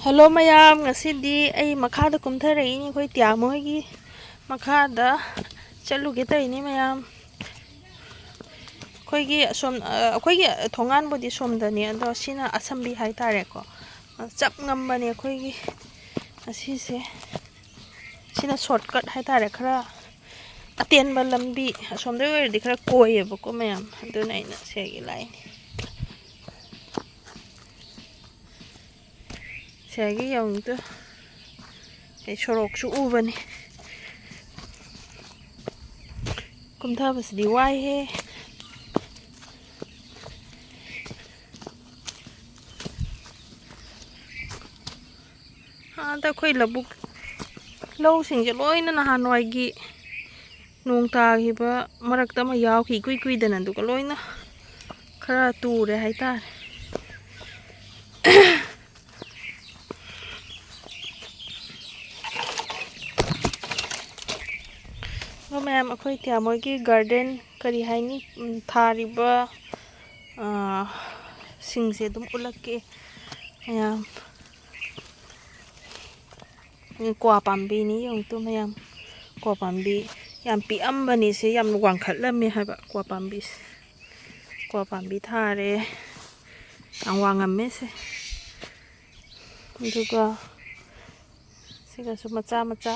Hello ꯃꯌꯥꯝ, ꯉꯁꯤꯗꯤ ꯑꯩ ꯃꯈꯥꯗ ꯀꯨꯝꯊꯔꯛꯏꯅꯤ꯫ ꯑꯩꯈꯣꯏ ꯇꯤꯌꯥ ꯃꯣꯏꯒꯤ ꯃꯈꯥꯗ ꯆꯠꯂꯨꯒꯦ ꯇꯧꯔꯤꯅꯤ ꯃꯌꯥꯝ꯫ ꯑꯩꯈꯣꯏꯒꯤ ꯊꯣꯡꯒꯥꯟꯕꯨꯗꯤ ꯁꯣꯝꯗꯅꯤ, ꯑꯗꯣ ꯁꯤꯅ ꯑꯁꯝꯕꯤ ꯍꯥꯏꯇꯥꯔꯦꯀꯣ꯫ ꯆꯞ ꯉꯝꯕꯅꯦ ꯑꯩꯈꯣꯏꯒꯤ ꯑꯁꯤꯁꯦ꯫ ꯁꯤꯅ ꯁꯣꯔꯠꯀꯠ ꯍꯥꯏꯇꯥꯔꯦ, ꯈꯔ ꯑꯇꯦꯟꯕ ꯂꯝꯕꯤ꯫ ꯑꯁꯣꯝꯗ ꯑꯣꯏꯔꯗꯤ ꯈꯔ ꯀꯣꯏꯌꯦꯕꯀꯣ ꯃꯌꯥꯝ, ꯑꯗꯨꯅ ꯑꯩꯅ ꯁꯤꯒꯤ ꯂꯥꯛꯏꯅꯤ꯫ ꯁꯤꯒꯤ ꯌꯧꯅꯤꯡꯇꯣ ꯑꯩ ꯁꯣꯔꯣꯛꯁꯨ ꯎꯕꯅꯤ꯫ ꯀꯨꯝꯊꯕꯁꯤꯗꯤ ꯋꯥꯏꯍꯦ꯫ ꯑꯥꯗ ꯑꯩꯈꯣꯏ ꯂꯧꯕꯨꯛ ꯂꯧꯁꯤꯡꯁꯦ ꯂꯣꯏꯅ ꯅꯍꯥꯟꯋꯥꯏꯒꯤ ꯅꯣꯡ ꯇꯥꯈꯤꯕ ꯃꯔꯛꯇ ꯑꯃ ꯌꯥꯎꯈꯤ ꯏꯀꯨꯏ ꯀꯨꯏꯗꯅ, ꯑꯗꯨꯒ ꯂꯣꯏꯅ ꯈꯔ ꯇꯨꯔꯦ ꯍꯥꯏꯇꯥꯔꯦ꯫ ꯑꯗꯣ ꯃꯌꯥꯝ, ꯑꯩꯈꯣꯏ ꯇꯤꯌꯥꯃꯣꯏꯒꯤ ꯒꯥꯔꯗꯦꯟ ꯀꯔꯤ ꯍꯥꯏꯅꯤ, ꯊꯥꯔꯤꯕ ꯁꯤꯡꯁꯦ ꯑꯗꯨꯝ ꯎꯠꯂꯛꯀꯦ ꯃꯌꯥꯝ꯫ ꯀ꯭ꯋꯥ ꯄꯥꯝꯕꯤꯅꯤ ꯌꯦꯡꯉꯨꯇꯣ ꯃꯌꯥꯝ꯫ ꯀ꯭ꯋꯥ ꯄꯥꯝꯕꯤ ꯌꯥꯝ ꯄꯤꯛꯑꯝꯕꯅꯤ, ꯁꯤ ꯌꯥꯝ ꯋꯥꯡꯈꯠꯂꯝꯃꯦ ꯍꯥꯏꯕ ꯀ꯭ꯋꯥ ꯄꯥꯝꯕꯤꯁꯦ꯫ ꯀ꯭ꯋꯥ ꯄꯥꯝꯕꯤ ꯊꯥꯔꯦ, ꯌꯥꯝ ꯋꯥꯡꯉꯝꯃꯦ ꯁꯦ꯫ ꯑꯗꯨꯒ ꯁꯤꯒꯁꯨ ꯃꯆꯥ ꯃꯆꯥ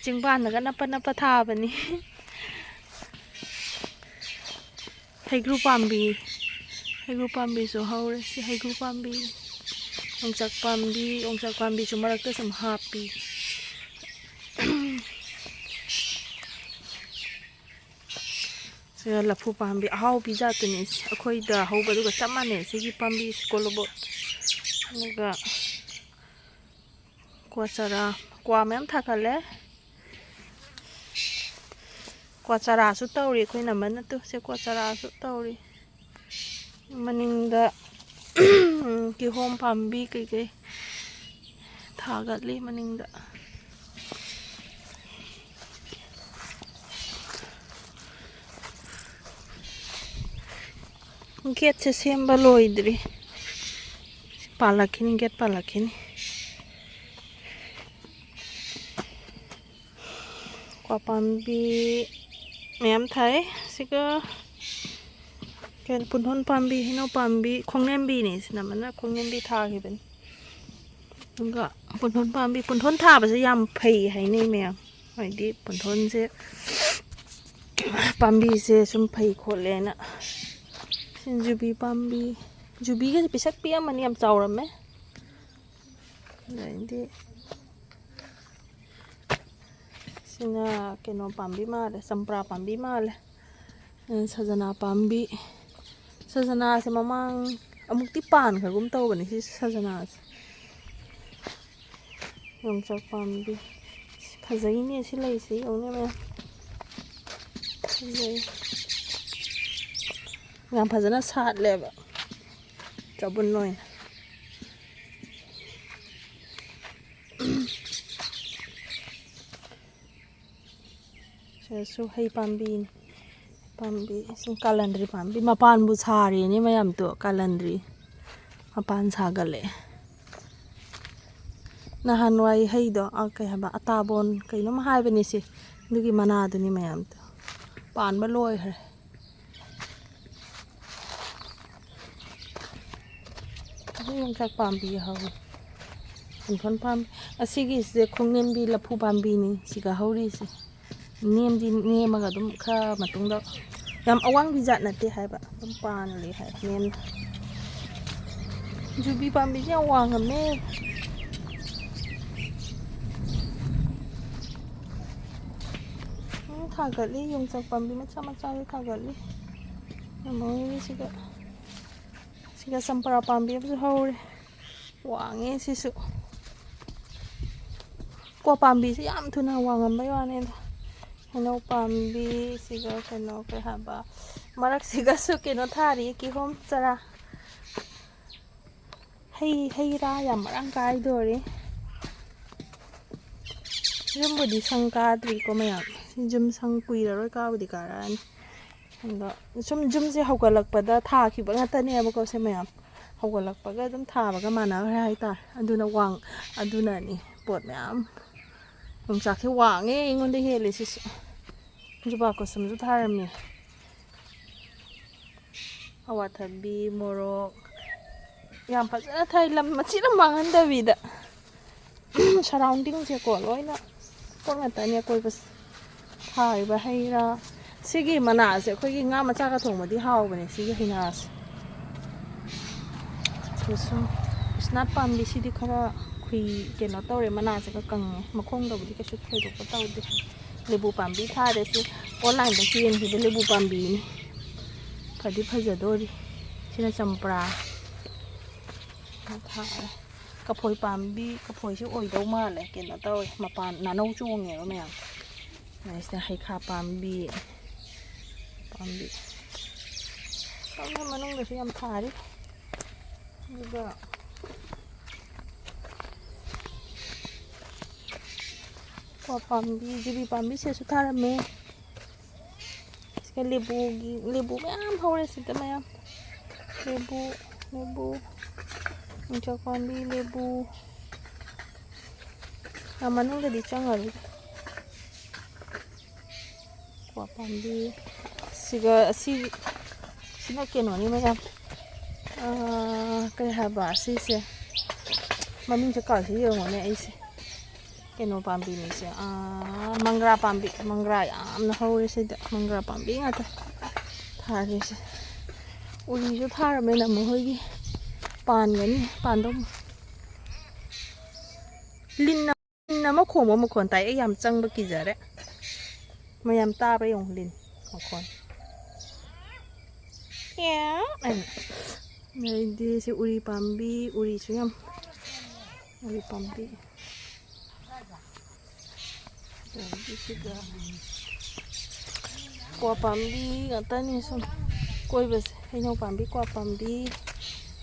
ꯆꯤꯡꯕꯥꯟꯗꯒ ꯅꯞꯄ ꯅꯞꯄ ꯊꯥꯕꯅꯤ꯫ ꯍꯩꯒ꯭ꯔꯨ ꯄꯥꯝꯕꯤꯁꯨ ꯍꯧꯔꯦ꯫ ꯁꯤ ꯍꯩꯒ꯭ꯔꯨ ꯄꯥꯝꯕꯤ, ꯌꯣꯡꯆꯥꯛ ꯄꯥꯝꯕꯤꯁꯨ ꯃꯔꯛꯇ ꯁꯨꯝ ꯍꯥꯞꯄꯤ꯫ ꯁꯤꯒ ꯂꯐꯨ ꯄꯥꯝꯕꯤ ꯑꯍꯥꯎꯕꯤ ꯖꯥꯠꯇꯨꯅꯤ, ꯑꯩꯈꯣꯏꯗ ꯍꯧꯕꯗꯨꯒ ꯆꯞ ꯃꯥꯟꯅꯩ ꯁꯤꯒꯤ ꯄꯥꯝꯕꯤꯁꯤ ꯀꯣꯂꯣꯕꯣꯠ꯫ ꯑꯗꯨꯒ ꯀ꯭ꯋꯥ ꯃꯌꯥꯝ ꯊꯥꯒꯠꯂꯦ꯫ ꯀ꯭ꯋꯥ ꯆꯥꯔꯥꯁꯨ ꯇꯧꯔꯤ ꯑꯩꯈꯣꯏ ꯅꯝꯕꯅ ꯇꯨ ꯁꯦ ꯀ꯭ꯋꯥ ꯆꯥꯔꯥꯁꯨ ꯇꯧꯔꯤ꯫ ꯃꯅꯤꯡꯗ ꯀꯤꯍꯣꯝ ꯄꯥꯝꯕꯤ ꯀꯩꯀꯩ ꯊꯥꯒꯠꯂꯤ ꯃꯅꯤꯡꯗ꯫ ꯒꯦꯠꯁꯦ ꯁꯦꯝꯕ ꯂꯣꯏꯗ꯭ꯔꯤ, ꯄꯥꯜꯂꯛꯈꯤꯅꯤ, ꯒꯦꯠ ꯄꯥꯜꯂꯛꯈꯤꯅꯤ꯫ ꯀ꯭ꯋꯥ ꯄꯥꯝꯕꯤ ꯃꯌꯥꯝ ꯊꯥꯏ꯫ ꯁꯤꯒ ꯄꯨꯟꯗꯣꯟ ꯄꯥꯝꯕꯤ, ꯍꯩꯅꯧ ꯄꯥꯝꯕꯤ, ꯈꯣꯡꯅꯦꯝꯕꯤꯅꯤ ꯁꯤꯅꯃꯅ ꯈꯣꯡꯅꯦꯝꯕꯤ ꯊꯥꯈꯤꯕꯅꯤ꯫ ꯑꯗꯨꯒ ꯄꯨꯟꯗꯣꯟ ꯄꯥꯝꯕꯤ, ꯄꯨꯟꯗꯣꯟ ꯊꯥꯕꯁꯦ ꯌꯥꯝ ꯐꯩ ꯍꯥꯏꯅꯩ ꯃꯌꯥꯝ꯫ ꯍꯥꯏꯗꯤ ꯄꯨꯟꯗꯣꯟꯁꯦ ꯄꯥꯝꯕꯤꯁꯦ ꯁꯨꯝ ꯐꯩ ꯈꯣꯠꯂꯦꯅ꯫ ꯌꯨꯕꯤ ꯄꯥꯝꯕꯤ, ꯌꯨꯕꯤꯒꯁꯦ ꯄꯤꯁꯛ ꯄꯤꯛꯑꯝꯕꯅꯤ, ꯌꯥꯝ ꯆꯥꯎꯔꯝꯃꯦ꯫ ꯑꯗꯩꯗꯤ ꯁꯤꯅ ꯀꯩꯅꯣ ꯄꯥꯝꯕꯤ ꯃꯥꯜꯂꯦ, ꯆꯝꯄ꯭ꯔꯥ ꯄꯥꯝꯕꯤ ꯃꯥꯜꯂꯦ꯫ ꯁꯖꯅꯥ ꯄꯥꯝꯕꯤ, ꯁꯖꯅꯥꯁꯦ ꯃꯃꯥꯡ ꯑꯃꯨꯛꯇꯤ ꯄꯥꯟꯈ꯭ꯔꯒꯨꯝ ꯇꯧꯕꯅꯤ ꯁꯤ ꯁꯖꯅꯥꯁꯦ꯫ ꯌꯣꯡꯆꯥꯛ ꯄꯥꯝꯕꯤ, ꯐꯖꯩꯅꯦ ꯁꯤ ꯂꯩꯁꯦ ꯌꯦꯡꯉꯨꯅꯦ ꯃꯌꯥꯝ, ꯐꯖꯩ ꯌꯥꯝ ꯐꯖꯅ ꯁꯥꯠꯂꯦꯕ ꯆꯕꯨꯟ ꯑꯣꯏꯅ꯫ ꯁꯤꯗꯁꯨ ꯍꯩ ꯄꯥꯝꯕꯤꯅꯤ, ꯀꯥꯂꯟꯗ꯭ꯔꯤ ꯄꯥꯝꯕꯤ ꯃꯄꯥꯟꯕꯨ ꯁꯥꯔꯦꯅꯦ ꯃꯌꯥꯝꯗꯣ꯫ ꯀꯥꯂꯟꯗ꯭ꯔꯤ ꯃꯄꯥꯟ ꯁꯥꯒꯠꯂꯛꯑꯦ꯫ ꯅꯍꯥꯟꯋꯥꯏ ꯍꯩꯗꯣ ꯀꯩ ꯍꯥꯏꯕ, ꯑꯇꯥꯕꯣꯟ ꯀꯩꯅꯣꯝ ꯍꯥꯏꯕꯅꯤ ꯁꯤ, ꯑꯗꯨꯒꯤ ꯃꯅꯥꯗꯨꯅꯤ ꯃꯌꯥꯝꯗꯣ, ꯄꯥꯟꯕ ꯂꯣꯏꯈ꯭ꯔꯦ꯫ ꯌꯣꯡꯆꯥꯛ ꯄꯥꯝꯕꯤ ꯍꯧꯋꯤ, ꯄꯨꯡꯗꯣꯟ ꯄꯥꯝꯕꯤ꯫ ꯑꯁꯤꯒꯤꯁꯦ ꯈꯣꯡꯅꯦꯝꯕꯤ ꯂꯐꯨ ꯄꯥꯝꯕꯤꯅꯤ ꯁꯤꯒ ꯍꯧꯔꯤꯁꯦ꯫ ꯅꯦꯝꯗꯤ ꯅꯦꯝꯃꯒ ꯑꯗꯨꯝ ꯈꯔ ꯃꯇꯨꯡꯗ ꯌꯥꯝ ꯑꯋꯥꯡꯕꯤ ꯖꯥꯠ ꯅꯠꯇꯦ ꯍꯥꯏꯕ, ꯑꯗꯨꯝ ꯄꯥꯜꯂꯤ ꯍꯥꯏ ꯅꯦꯝꯅ꯫ ꯌꯨꯕꯤ ꯄꯥꯝꯕꯤꯁꯦ ꯌꯥꯝ ꯋꯥꯡꯉꯝꯃꯦ꯫ ꯊꯥꯒꯠꯂꯤ ꯌꯣꯡꯆꯥꯛ ꯄꯥꯝꯕꯤ ꯃꯆꯥꯁꯨ ꯊꯥꯒꯠꯂꯤ꯫ ꯁꯤꯒ ꯆꯝꯄ꯭ꯔꯥ ꯄꯥꯝꯕꯤ ꯑꯃꯁꯨ ꯍꯧꯔꯦ, ꯋꯥꯡꯉꯦ ꯁꯤꯁꯨ꯫ ꯀ꯭ꯋꯥ ꯄꯥꯝꯕꯤꯁꯦ ꯌꯥꯝ ꯊꯨꯅ ꯋꯥꯡꯉꯝꯕꯩ ꯋꯥꯅꯤꯗ꯫ ꯍꯩꯅꯧ ꯄꯥꯝꯕꯤ, ꯁꯤꯒ ꯀꯩꯅꯣ ꯀꯩ ꯍꯥꯏꯕ, ꯃꯔꯛꯁꯤꯒꯁꯨ ꯀꯩꯅꯣ ꯊꯥꯔꯤ, ꯀꯤꯍꯣꯝ ꯆꯥꯔꯥ꯫ ꯍꯩ ꯔꯥ ꯌꯥꯝ ꯃꯔꯥꯡ ꯀꯥꯏꯗꯣꯔꯤ꯫ ꯌꯨꯝꯕꯨꯗꯤ ꯁꯪ ꯀꯥꯗ꯭ꯔꯤꯀꯣ ꯃꯌꯥꯝ, ꯌꯨꯝ ꯁꯪ ꯀꯨꯏꯔꯔꯣꯏ ꯀꯥꯕꯨꯗꯤ ꯀꯥꯔꯛꯑꯅꯤ꯫ ꯑꯗꯣ ꯁꯨꯝ ꯌꯨꯝꯁꯦ ꯍꯧꯒꯠꯂꯛꯄꯗ ꯊꯥꯈꯤꯕ ꯉꯥꯛꯇꯅꯦꯕꯀꯣ ꯁꯤ ꯃꯌꯥꯝ꯫ ꯍꯧꯒꯠꯂꯛꯄꯒ ꯑꯗꯨꯝ ꯊꯥꯕꯒ ꯃꯥꯟꯅꯈ꯭ꯔꯦ ꯍꯥꯏꯇꯥꯔꯦ ꯑꯗꯨꯅ ꯑꯗꯨꯅꯅꯤ ꯄꯣꯠ ꯃꯌꯥꯝ ꯌꯣꯡꯆꯥꯛꯁꯦ ꯋꯥꯡꯉꯦ ꯑꯩꯉꯣꯟꯗ ꯍꯦꯜꯂꯦ ꯁꯤꯁꯨ ꯖꯨꯕꯥ ꯀꯨꯁꯨꯝꯁꯨ ꯊꯥꯔꯝꯃꯤ ꯑꯋꯥꯊꯕꯤ ꯃꯣꯔꯣꯛ ꯌꯥꯝ ꯐꯖꯅ ꯊꯥꯏ ꯂꯝ ꯃꯆꯤꯠ ꯑꯃ ꯃꯥꯡꯍꯟꯗꯕꯤꯗ ꯁꯔꯥꯎꯟꯗꯤꯡꯁꯦꯀꯣ ꯂꯣꯏꯅ ꯄꯣꯠ ꯉꯥꯛꯇꯅꯤ ꯑꯀꯣꯏꯕꯁꯦ ꯊꯥꯔꯤꯕ ꯍꯩ ꯔꯥ ꯁꯤꯒꯤ ꯃꯅꯥꯁꯦ ꯑꯩꯈꯣꯏꯒꯤ ꯉꯥ ꯃꯆꯥꯒ ꯊꯣꯡꯕꯗꯤ ꯍꯥꯎꯕꯅꯦ ꯁꯤꯒꯤ ꯍꯩꯅꯥꯁꯦ ꯁꯨꯝ ꯏꯁꯅꯥꯠ ꯄꯥꯝꯕꯤꯁꯤꯗꯤ ꯈꯔ ꯀꯩꯅꯣ ꯇꯧꯔꯦ ꯃꯅꯥꯁꯤꯒ ꯀꯪꯉꯦ ꯃꯈꯣꯡꯗꯕꯨꯗꯤ ꯀꯩꯁꯨ ꯊꯣꯏꯗꯣꯛꯄ ꯇꯧꯗꯦ ꯂꯦꯕꯨ ꯄꯥꯝꯕꯤ ꯊꯥꯔꯦ ꯁꯤ ꯑꯣꯟꯂꯥꯏꯟꯗ ꯆꯦꯟꯈꯤꯕ ꯂꯦꯕꯨ ꯄꯥꯝꯕꯤꯅꯤ ꯐꯗꯤ ꯐꯖꯗꯣꯔꯤ ꯁꯤꯅ ꯆꯝꯄ꯭ꯔꯥ ꯊꯥꯔꯦ ꯀꯐꯣꯏ ꯄꯥꯝꯕꯤ ꯀꯐꯣꯏꯁꯤ ꯑꯣꯏꯗꯧ ꯃꯥꯜꯂꯦ ꯀꯩꯅꯣ ꯇꯧꯋꯦ ꯃꯄꯥꯟ ꯅꯥꯅꯧ ꯆꯣꯡꯉꯦꯕ ꯃꯌꯥꯝ ꯁꯤꯗ ꯍꯩꯈꯥ ꯄꯥꯝꯕꯤ ꯃꯅꯨꯡꯗꯁꯨ ꯌꯥꯝ ꯊꯥꯔꯤ ꯑꯗꯨꯒ ꯀ꯭ꯋꯥ ꯄꯥꯝꯕꯤ ꯌꯨꯕꯤ ꯄꯥꯝꯕꯤꯁꯤꯁꯨ ꯊꯥꯔꯝꯃꯦ ꯁꯤꯒ ꯂꯦꯕꯨ ꯃꯌꯥꯝ ꯍꯧꯔꯦ ꯁꯤꯗ ꯃꯌꯥꯝ ꯂꯦꯕꯨ ꯌꯣꯡꯆꯥꯛ ꯄꯥꯝꯕꯤ ꯂꯦꯕꯨ ꯃꯅꯨꯡꯗꯗꯤ ꯆꯪꯉꯔꯣꯏ ꯀ꯭ꯋꯥ ꯄꯥꯝꯕꯤ ꯁꯤꯅ ꯀꯩꯅꯣꯅꯤ ꯃꯌꯥꯝ ꯀꯩ ꯍꯥꯏꯕ ꯁꯤꯁꯦ ꯃꯃꯤꯡꯁꯦ ꯀꯥꯎꯁꯤ ꯌꯦꯡꯉꯣꯅꯦ ꯑꯩꯁꯦ ꯀꯩꯅꯣ ꯄꯥꯝꯕꯤꯅꯤꯁꯦ ꯃꯪꯒ꯭ꯔꯥ ꯄꯥꯝꯕꯤ ꯃꯪꯒ꯭ꯔꯥ ꯌꯥꯝꯅ ꯍꯧꯔꯦ ꯁꯤꯗ ꯃꯪꯒ꯭ꯔꯥ ꯄꯥꯝꯕꯤ ꯉꯥꯛꯇ ꯊꯥꯔꯤꯁꯦ ꯎꯔꯤꯁꯨ ꯊꯥꯔꯝꯃꯦ ꯃꯈꯣꯏꯒꯤ ꯄꯥꯟꯒꯅꯤ ꯄꯥꯟꯗꯧ ꯂꯤꯟ ꯑꯃ ꯈꯣꯡꯕ ꯃꯈꯣꯟ ꯇꯥꯏ ꯑꯩ ꯌꯥꯝ ꯆꯪꯕ ꯀꯤꯖꯔꯦ ꯃꯌꯥꯝ ꯇꯥꯕ꯭ꯔꯥ ꯌꯦꯡꯉꯨ ꯂꯤꯟ ꯃꯈꯣꯟ ꯑꯗꯩꯗꯤ ꯁꯤ ꯎꯔꯤ ꯄꯥꯝꯕꯤ ꯎꯔꯤꯁꯨ ꯌꯥꯝ ꯎꯔꯤ ꯄꯥꯝꯕꯤ ꯑꯗꯩꯗꯤ ꯁꯤꯒ ꯀ꯭ꯋꯥ ꯄꯥꯝꯕꯤ ꯉꯥꯛꯇꯅꯤ ꯁꯨꯝ ꯀꯣꯏꯕꯁꯦ ꯍꯩꯅꯧ ꯄꯥꯝꯕꯤ ꯀ꯭ꯋꯥ ꯄꯥꯝꯕꯤ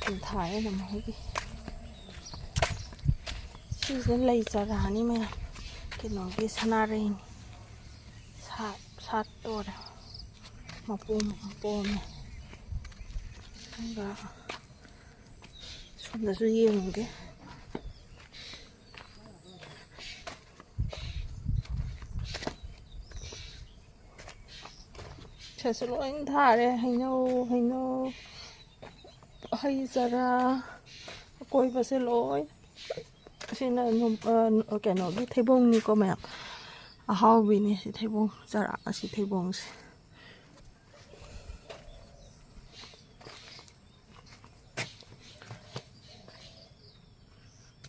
ꯁꯨꯝ ꯊꯥꯔꯦ ꯃꯈꯣꯏꯒꯤ ꯁꯤꯁꯦ ꯂꯩ ꯆꯥꯔꯥꯅꯤ ꯃꯌꯥꯝ ꯀꯩꯅꯣꯒꯤ ꯁꯅꯥꯔꯩꯅꯤ ꯁꯥꯠꯇꯣꯔꯦ ꯃꯄꯣꯝ ꯄꯣꯝꯃꯦ ꯑꯗꯨꯒ ꯁꯣꯝꯗꯁꯨ ꯌꯦꯡꯉꯨꯒꯦ ꯁꯤꯁꯨ ꯂꯣꯏ ꯊꯥꯔꯦ ꯍꯩꯅꯧ ꯍꯩ ꯆꯥꯔꯥ ꯑꯀꯣꯏꯕꯁꯦ ꯂꯣꯏ ꯁꯤꯅ ꯀꯩꯅꯣꯒꯤ ꯊꯩꯕꯣꯡꯅꯤꯀꯣ ꯃꯌꯥꯝ ꯑꯍꯥꯎꯕꯤꯅꯤ ꯁꯤ ꯊꯩꯕꯣꯡ ꯆꯥꯔꯥ ꯑꯁꯤ ꯊꯩꯕꯣꯡꯁꯦ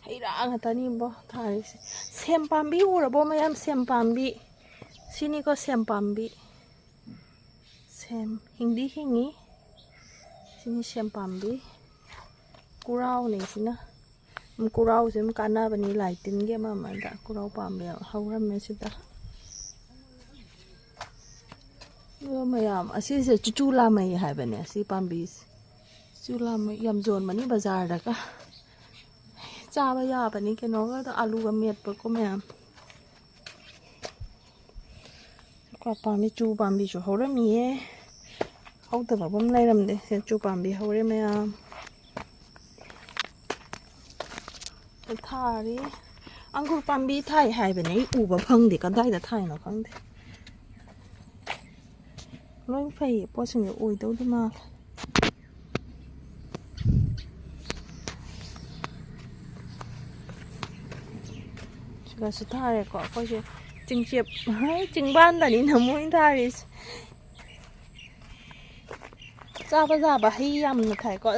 ꯍꯩ ꯔꯥ ꯉꯥꯛꯇꯅꯤꯕꯣ ꯊꯥꯔꯤꯁꯦ ꯁꯦꯝ ꯄꯥꯝꯕꯤ ꯎꯔꯕꯣ ꯃꯌꯥꯝ ꯁꯦꯝ ꯄꯥꯝꯕꯤ ꯁꯤꯅꯤꯀꯣ ꯁꯦꯝ ꯄꯥꯝꯕꯤ ꯁꯦꯝ ꯍꯤꯡꯗꯤ ꯍꯤꯡꯉꯤ ꯁꯤꯅꯤ ꯁꯦꯝ ꯄꯥꯝꯕꯤ ꯀꯨꯔꯥꯎꯅꯤ ꯁꯤꯅ ꯀꯨꯔꯥꯎꯁꯦ ꯑꯗꯨꯝ ꯀꯥꯟꯅꯕꯅꯤ ꯂꯥꯏ ꯇꯤꯟꯒꯤ ꯑꯃꯗ ꯀꯨꯔꯥꯎ ꯄꯥꯝꯕꯤ ꯍꯧꯔꯝꯃꯦ ꯁꯤꯗ ꯑꯗꯨꯒ ꯃꯌꯥꯝ ꯑꯁꯤꯁꯦ ꯆꯨꯆꯨ ꯂꯥꯃꯩ ꯍꯥꯏꯕꯅꯦ ꯁꯤ ꯄꯥꯝꯕꯤꯁꯦ ꯆꯨꯆꯨ ꯂꯥꯃꯩ ꯌꯥꯝ ꯌꯣꯟꯕꯅꯤ ꯕꯖꯥꯔꯗꯒ ꯆꯥꯕ ꯌꯥꯕꯅꯤ ꯀꯩꯅꯣꯒꯗ ꯑꯂꯨꯒ ꯃꯦꯠꯄꯀꯣ ꯃꯌꯥꯝ ꯀ꯭ꯋꯥ ꯄꯥꯝꯕꯤ ꯆꯨ ꯄꯥꯝꯕꯤꯁꯨ ꯍꯧꯔꯝꯃꯤꯌꯦ ꯍꯧꯗꯕ ꯑꯃ ꯂꯩꯔꯝꯗꯦ ꯁꯤ ꯆꯨ ꯄꯥꯝꯕꯤ ꯍꯧꯔꯦ ꯃꯌꯥꯝ ꯊꯥꯔꯤ ꯑꯪꯒꯨꯔ ꯄꯥꯝꯕꯤ ꯊꯥꯏ ꯍꯥꯏꯕꯅꯦ ꯑꯩ ꯎꯕ ꯐꯪꯗꯦ ꯀꯗꯥꯏꯗ ꯊꯥꯏꯅꯣ ꯈꯪꯗꯦ ꯂꯣꯏ ꯐꯩꯌꯦ ꯄꯣꯠꯁꯤꯡꯁꯦ ꯑꯣꯏꯗꯧꯗꯤ ꯃꯥꯜꯂꯦ ꯁꯤꯒꯁꯨ ꯊꯥꯔꯦꯀꯣ ꯑꯩꯈꯣꯏꯁꯦ ꯆꯤꯡꯆꯦꯞ ꯆꯤꯡꯕꯥꯟꯗꯅꯤꯅ ꯃꯣꯏ ꯊꯥꯔꯤꯁꯦ ꯆꯥꯕ ꯍꯩ ꯌꯥꯝꯅ ꯊꯥꯏꯀꯣ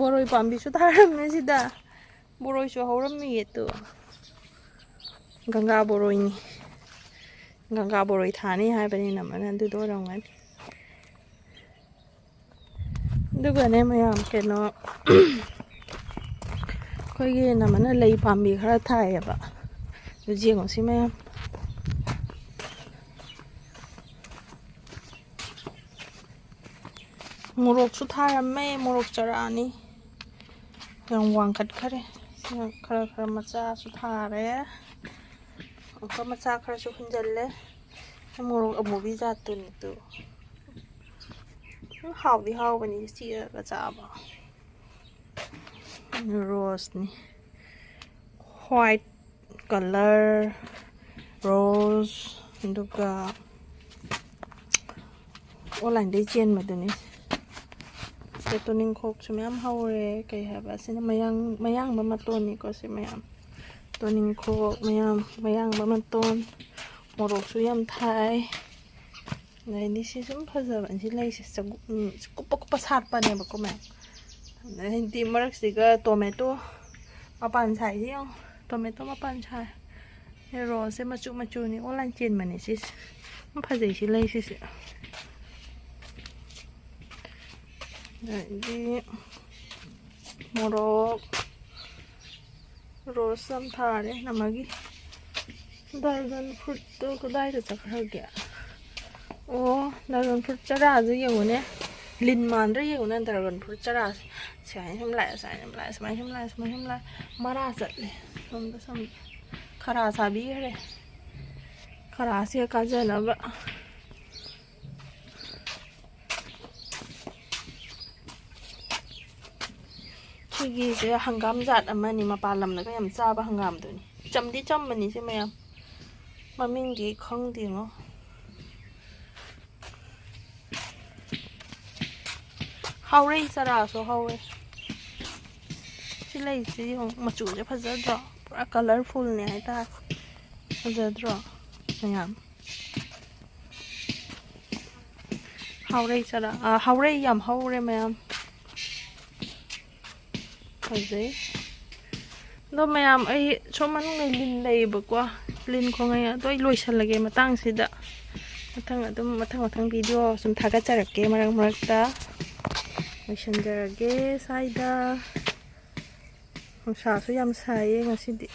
ꯕꯣꯔꯣꯏ ꯄꯥꯝꯕꯤꯁꯨ ꯊꯥꯔꯝꯃꯦ ꯁꯤꯗ ꯕꯣꯔꯣꯏꯁꯨ ꯍꯧꯔꯝꯃꯤꯌꯦ ꯇꯨ ꯒꯪꯒꯥ ꯕꯣꯔꯣꯏꯅꯤ ꯒꯪꯒꯥ ꯕꯣꯔꯣꯏ ꯊꯥꯅꯤ ꯍꯥꯏꯕꯅꯤꯅ ꯑꯃꯅ ꯑꯗꯨꯗ ꯑꯣꯏꯔꯝꯒꯅꯤ ꯑꯗꯨꯒꯅꯦ ꯃꯌꯥꯝ ꯀꯩꯅꯣ ꯑꯩꯈꯣꯏꯒꯤ ꯑꯅꯝꯕꯅ ꯂꯩ ꯄꯥꯝꯕꯤ ꯈꯔ ꯊꯥꯏꯌꯦꯕ ꯑꯗꯨ ꯌꯦꯡꯉꯣ ꯁꯤ ꯃꯌꯥꯝ ꯃꯣꯔꯣꯛꯁꯨ ꯊꯥꯔꯝꯃꯦ ꯃꯣꯔꯣꯛ ꯆꯥꯔꯥꯅꯤ ꯌꯥꯝ ꯋꯥꯡꯈꯠꯈꯔꯦ ꯁꯤꯅ ꯈꯔ ꯃꯆꯥꯁꯨ ꯊꯥꯔꯦ ꯑꯃꯨꯛꯀ ꯃꯆꯥ ꯈꯔꯁꯨ ꯍꯨꯟꯖꯜꯂꯦ ꯃꯣꯔꯣꯛ ꯑꯃꯨꯕꯤ ꯖꯥꯠꯇꯨꯅꯤ ꯇꯨ ꯍꯥꯎꯗꯤ ꯍꯥꯎꯕꯅꯤ ꯆꯤꯛꯑꯒ ꯆꯥꯕ ꯔꯣꯁꯅꯤ ꯋꯥꯏꯠ ꯀꯂꯔ ꯔꯣꯁ ꯑꯗꯨꯒ ꯑꯣꯟꯂꯥꯏꯟꯗꯩ ꯆꯦꯟꯕꯗꯨꯅꯤ ꯁꯤ ꯇꯣꯅꯤꯡꯈꯣꯛꯁꯨ ꯃꯌꯥꯝ ꯍꯧꯔꯦ ꯀꯩ ꯍꯥꯏꯕ ꯑꯁꯤꯅ ꯃꯌꯥꯡꯕ ꯃꯇꯣꯟꯅꯤꯀꯣ ꯁꯤ ꯃꯌꯥꯝ ꯇꯣꯅꯤꯡꯈꯣꯛ ꯃꯌꯥꯡꯕ ꯃꯇꯣꯟ ꯃꯣꯔꯣꯛꯁꯨ ꯌꯥꯝ ꯊꯥꯏ ꯑꯗꯩꯗꯤ ꯁꯤ ꯁꯨꯝ ꯐꯖꯕ ꯁꯤ ꯂꯩꯁꯦ ꯀꯨꯞꯄ ꯀꯨꯞꯄ ꯁꯥꯠꯄꯅꯦꯕꯀꯣ ꯃꯌꯥꯝ ꯑꯗꯩꯗꯤ ꯃꯔꯛꯁꯤꯒ ꯇꯣꯃꯦꯇꯣ ꯃꯄꯥꯟ ꯁꯥꯏꯁꯤ ꯌꯦꯡꯉꯣ ꯇꯣꯃꯦꯇꯣ ꯃꯄꯥꯟ ꯁꯥꯏ ꯔꯣꯁꯁꯦ ꯃꯆꯨ ꯃꯆꯨꯅꯤ ꯑꯣꯟꯂꯥꯏꯟ ꯆꯦꯟꯕꯅꯦ ꯁꯤꯁꯦ ꯌꯥꯝ ꯐꯖꯩ ꯁꯤ ꯂꯩꯁꯤꯁꯦ ꯑꯗꯩꯗꯤ ꯃꯣꯔꯣꯛ ꯔꯣꯁ ꯌꯥꯝ ꯊꯥꯔꯦ ꯅꯃꯒꯤ ꯗ꯭ꯔꯥꯒꯟ ꯐ꯭ꯔꯨꯠꯇꯣ ꯀꯗꯥꯏꯗ ꯆꯠꯈ꯭ꯔꯒꯦ ꯑꯣ ꯗ꯭ꯔꯥꯒꯟ ꯐ꯭ꯔꯨꯠ ꯆꯔꯥꯁꯦ ꯌꯦꯡꯉꯨꯅꯦ ꯂꯤꯟ ꯃꯥꯟꯗ꯭ꯔꯥ ꯌꯦꯡꯉꯨꯅꯦ ꯗ꯭ꯔꯥꯒꯟ ꯐ꯭ꯔꯨꯠ ꯆꯔꯥꯁꯦ ꯁꯨꯃꯥꯏꯅ ꯁꯨꯝ ꯂꯥꯛꯑꯦ ꯁꯨꯃꯥꯏꯅ ꯁꯨꯝ ꯂꯥꯛꯑꯦ ꯁꯨꯃꯥꯏꯅ ꯁꯨꯝ ꯂꯥꯛꯑꯦ ꯁꯨꯃꯥꯏꯅ ꯁꯨꯝ ꯂꯥꯛꯑꯦ ꯃꯔꯥ ꯆꯠꯂꯦ ꯁꯣꯝꯗ ꯈꯔ ꯁꯥꯕꯤꯈ꯭ꯔꯦ ꯈꯔꯁꯦ ꯀꯥꯖꯅꯕ ꯁꯤꯒꯤꯁꯦ ꯍꯪꯒꯥꯝ ꯖꯥꯠ ꯑꯃꯅꯤ ꯃꯄꯥꯟ ꯂꯝꯗꯒ ꯌꯥꯝ ꯆꯥꯕ ꯍꯪꯒꯥꯝꯗꯨꯅꯤ ꯆꯝꯗꯤ ꯆꯝꯕꯅꯤ ꯁꯤ ꯃꯌꯥꯝ ꯃꯃꯤꯡꯗꯤ ꯈꯪꯗꯦꯉꯣ ꯍꯥꯎꯔꯩ ꯆꯔꯥꯁꯨ ꯍꯧꯋꯦ ꯁꯤ ꯂꯩꯁꯤ ꯃꯆꯨꯁꯦ ꯐꯖꯗ꯭ꯔꯣ ꯄꯨꯔꯥ ꯀꯂꯔꯐꯨꯜꯅꯦ ꯍꯥꯏꯇꯥꯔꯦ ꯐꯖꯗ꯭ꯔꯣ ꯃꯌꯥꯝ ꯍꯥꯎꯔꯩ ꯆꯔꯥ ꯍꯥꯎꯔꯩ ꯌꯥꯝ ꯍꯧꯔꯦ ꯃꯌꯥꯝ ꯐꯖꯩ ꯑꯗꯣ ꯃꯌꯥꯝ ꯑꯩ ꯁꯣꯝ ꯃꯅꯨꯡꯗ ꯂꯤꯟ ꯂꯩꯌꯦꯕꯀꯣ ꯂꯤꯟ ꯈꯣꯡꯉꯩ ꯑꯗꯣ ꯑꯩ ꯂꯣꯏꯁꯜꯂꯒꯦ ꯃꯇꯥꯡꯁꯤꯗ ꯃꯊꯪ ꯚꯤꯗꯤꯑꯣ ꯁꯨꯝ ꯊꯥꯒꯠꯆꯔꯛꯀꯦ ꯃꯔꯛ ꯃꯔꯛꯇ ꯂꯣꯏꯁꯟꯖꯔꯒꯦ ꯁ꯭ꯋꯥꯏꯗ ꯅꯨꯡꯁꯥꯁꯨ ꯌꯥꯝ ꯁꯥꯏꯌꯦ ꯉꯁꯤꯗꯤ